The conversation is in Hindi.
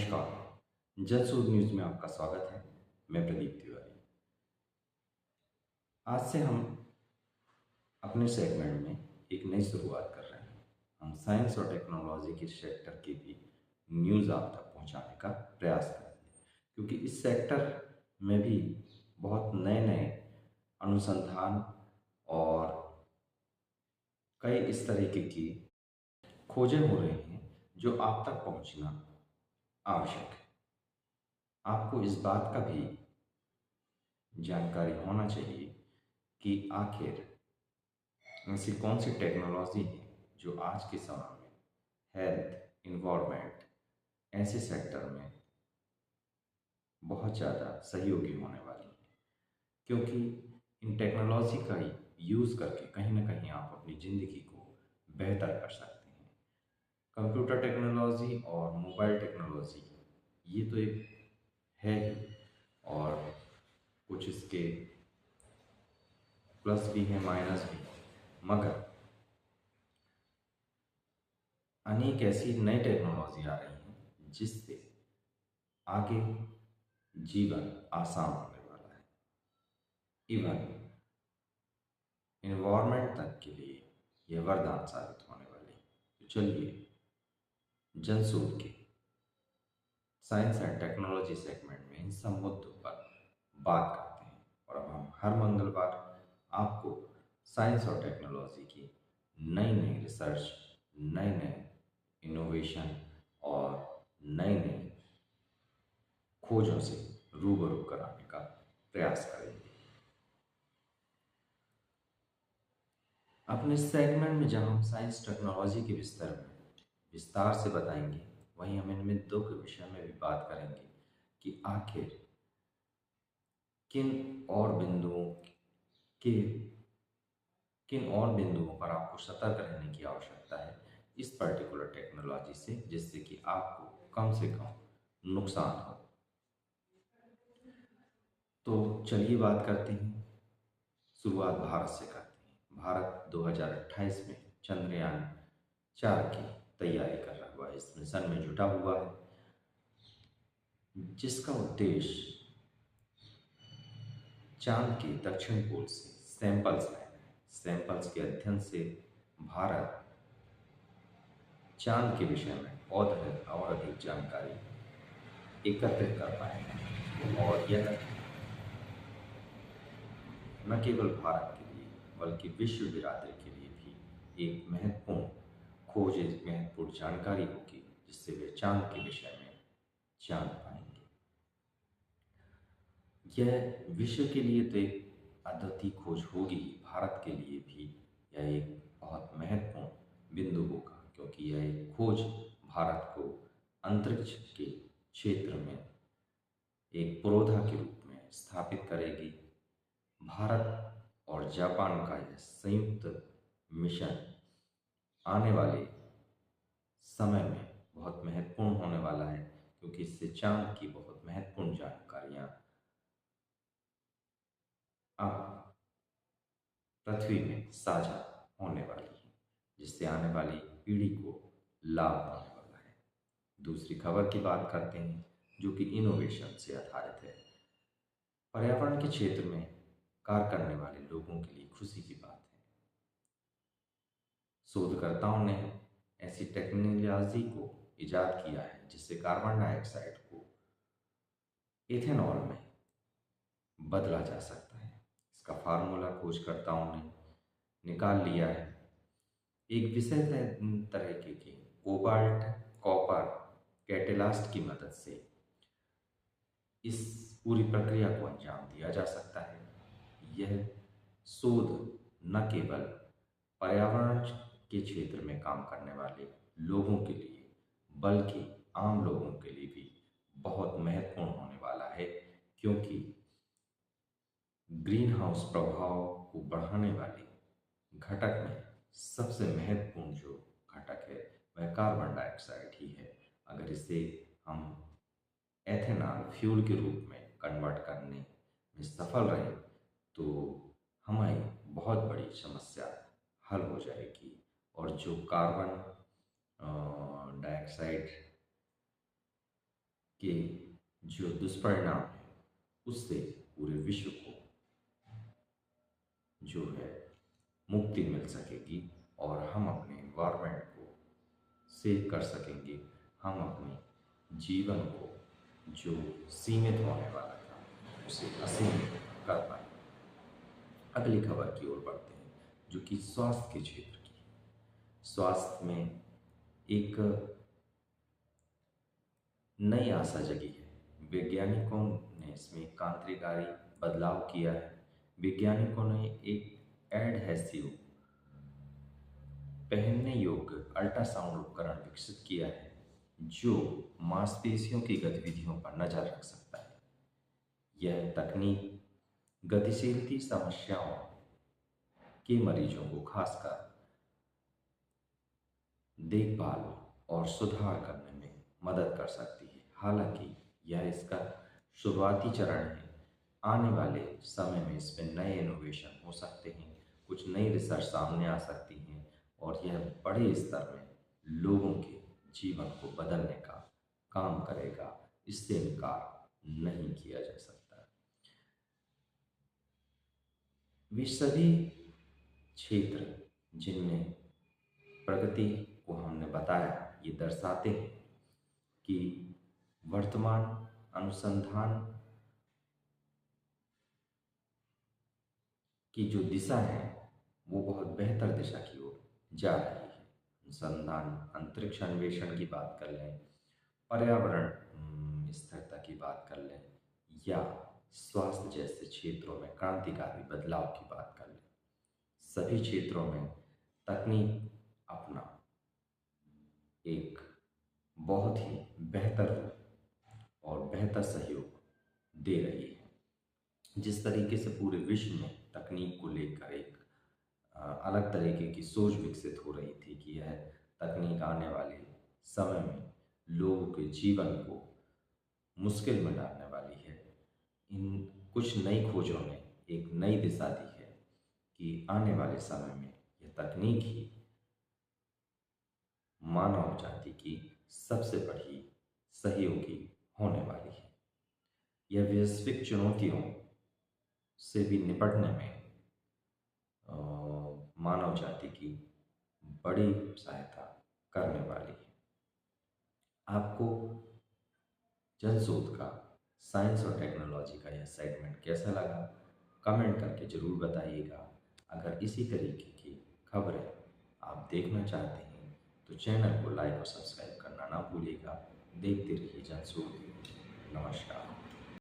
नमस्कार। जल स्रोत न्यूज़ में आपका स्वागत है। मैं प्रदीप तिवारी। आज से हम अपने सेगमेंट में एक नई शुरुआत कर रहे हैं। हम साइंस और टेक्नोलॉजी के सेक्टर की भी न्यूज़ आप तक पहुंचाने का प्रयास करेंगे, क्योंकि इस सेक्टर में भी बहुत नए नए अनुसंधान और कई इस तरीके की खोजें हो रही हैं जो आप तक पहुंचना आवश्यक है। आपको इस बात का भी जानकारी होना चाहिए कि आखिर ऐसी कौन सी टेक्नोलॉजी है जो आज के समय में हेल्थ, इन्वायरमेंट ऐसे सेक्टर में बहुत ज़्यादा सहयोगी होने वाली है, क्योंकि इन टेक्नोलॉजी का यूज़ करके कहीं ना कहीं आप अपनी ज़िंदगी को बेहतर कर सकते हैं। कंप्यूटर टेक्नोलॉजी और मोबाइल टेक्नोलॉजी ये तो एक है ही, और कुछ इसके प्लस भी हैं, माइनस भी हैं, मगर अनेक ऐसी नई टेक्नोलॉजी आ रही हैं जिससे आगे जीवन आसान होने वाला है। इवन इन्वायरमेंट तक के लिए यह वरदान साबित होने वाली है। तो चलिए जनसूद के साइंस एंड टेक्नोलॉजी सेगमेंट में इन सब मुद्दों पर बात करते हैं। और अब हम हर मंगलवार आपको साइंस और टेक्नोलॉजी की नई नई रिसर्च, नए नए इनोवेशन और नए नए खोजों से रूबरू कराने का प्रयास करेंगे। अपने सेगमेंट में जहां हम साइंस टेक्नोलॉजी के विस्तार से बताएंगे, वहीं हम इनमें दो के विषय में भी बात करेंगे कि आखिर किन और बिंदुओं के किन और बिंदुओं पर आपको सतर्क रहने की आवश्यकता है इस पर्टिकुलर टेक्नोलॉजी से, जिससे कि आपको कम से कम नुकसान हो। तो चलिए बात करते हैं, शुरुआत भारत से करते हैं। भारत 2028 में चंद्रयान 4 की तैयारी कर रहा हुआ है, इस मिशन में जुटा हुआ है, जिसका उद्देश्य चांद के दक्षिण पोल से सैंपल्स लेना है। सैंपल्स के अध्ययन से भारत चांद के विषय में और अधिक जानकारी एकत्रित कर पाएगा, और यह न केवल भारत के लिए बल्कि विश्व बिरादरी के लिए भी एक महत्वपूर्ण खोज, एक महत्वपूर्ण जानकारी होगी, जिससे वे चांद के विषय में जान पाएंगे। यह विश्व के लिए तो एक अद्वितीय खोज होगी, भारत के लिए भी यह एक बहुत महत्वपूर्ण बिंदु होगा, क्योंकि यह एक खोज भारत को अंतरिक्ष के क्षेत्र में एक पुरोधा के रूप में स्थापित करेगी। भारत और जापान का यह संयुक्त मिशन आने वाले समय में बहुत महत्वपूर्ण होने वाला है, क्योंकि इससे चांद की बहुत महत्वपूर्ण जानकारियाँ अब पृथ्वी में साझा होने वाली है, जिससे आने वाली पीढ़ी को लाभ होने वाला है। दूसरी खबर की बात करते हैं, जो कि इनोवेशन से आधारित है। पर्यावरण के क्षेत्र में कार्य करने वाले लोगों के लिए खुशी की बात है। शोधकर्ताओं ने ऐसी टेक्नोलॉजी को इजाद किया है जिससे कार्बन डाइऑक्साइड को इथेनॉल में बदला जा सकता है। इसका फार्मूला खोजकर्ताओं ने निकाल लिया है। एक विशेष तरीके के कोबाल्ट कॉपर कैटेलास्ट की मदद से इस पूरी प्रक्रिया को अंजाम दिया जा सकता है। यह शोध न केवल पर्यावरण के क्षेत्र में काम करने वाले लोगों के लिए बल्कि आम लोगों के लिए भी बहुत महत्वपूर्ण होने वाला है, क्योंकि ग्रीन हाउस प्रभाव को बढ़ाने वाले घटक में सबसे महत्वपूर्ण जो घटक है वह कार्बन डाइऑक्साइड ही है। अगर इसे हम एथेनॉल फ्यूल के रूप में कन्वर्ट करने में सफल रहे तो हमारी बहुत बड़ी समस्या हल हो जाएगी, और जो कार्बन डाइऑक्साइड के जो दुष्परिणाम है उससे पूरे विश्व को जो है मुक्ति मिल सकेगी और हम अपने एनवायरनमेंट को सेव कर सकेंगे। हम अपने जीवन को जो सीमित होने वाला था उसे असीमित कर पाए। अगली खबर की ओर बढ़ते हैं जो कि स्वास्थ्य के क्षेत्र की है। स्वास्थ्य में एक नई आशा जगी है। वैज्ञानिकों ने इसमें क्रांतिकारी बदलाव किया है। वैज्ञानिकों ने एक एडहेसिव पहनने योग्य अल्ट्रासाउंड उपकरण विकसित किया है जो मांसपेशियों की गतिविधियों पर नजर रख सकता है। यह तकनीक गतिशीलता समस्याओं के मरीजों को खासकर देखभाल और सुधार करने में मदद कर सकती है। हालांकि यह इसका शुरुआती चरण है। आने वाले समय में इसमें नए इनोवेशन हो सकते हैं, कुछ नई रिसर्च सामने आ सकती हैं और यह बड़े स्तर में लोगों के जीवन को बदलने का काम करेगा। इससे इनकार नहीं किया जा सकता। वे सभी क्षेत्र जिनमें प्रगति को हमने बताया ये दर्शाते हैं कि वर्तमान अनुसंधान की जो दिशा है वो बहुत बेहतर दिशा की ओर जा रही है। अनुसंधान, अंतरिक्ष अन्वेषण की बात कर लें, पर्यावरण स्थिरता की बात कर लें या स्वास्थ्य जैसे क्षेत्रों में क्रांतिकारी बदलाव की बात कर लें, सभी क्षेत्रों में तकनीक अपना एक बहुत ही बेहतर रूप और बेहतर सहयोग दे रही है। जिस तरीके से पूरे विश्व में तकनीक को लेकर एक अलग तरीके की सोच विकसित हो रही थी कि यह तकनीक आने वाले समय में लोगों के जीवन को मुश्किल में डालने वाली है, इन कुछ नई खोजों ने एक नई दिशा दी है कि आने वाले समय में यह तकनीक ही मानव जाति की सबसे बड़ी सहयोगी होने वाली है। यह वैश्विक चुनौतियों से भी निपटने में मानव जाति की बड़ी सहायता करने वाली है। आपको जनशोध का साइंस और टेक्नोलॉजी का यह सेगमेंट कैसा लगा कमेंट करके ज़रूर बताइएगा। अगर इसी तरीके की खबरें आप देखना चाहते हैं तो चैनल को लाइक और सब्सक्राइब करना ना भूलिएगा। देखते रहिए जनशोध। नमस्कार।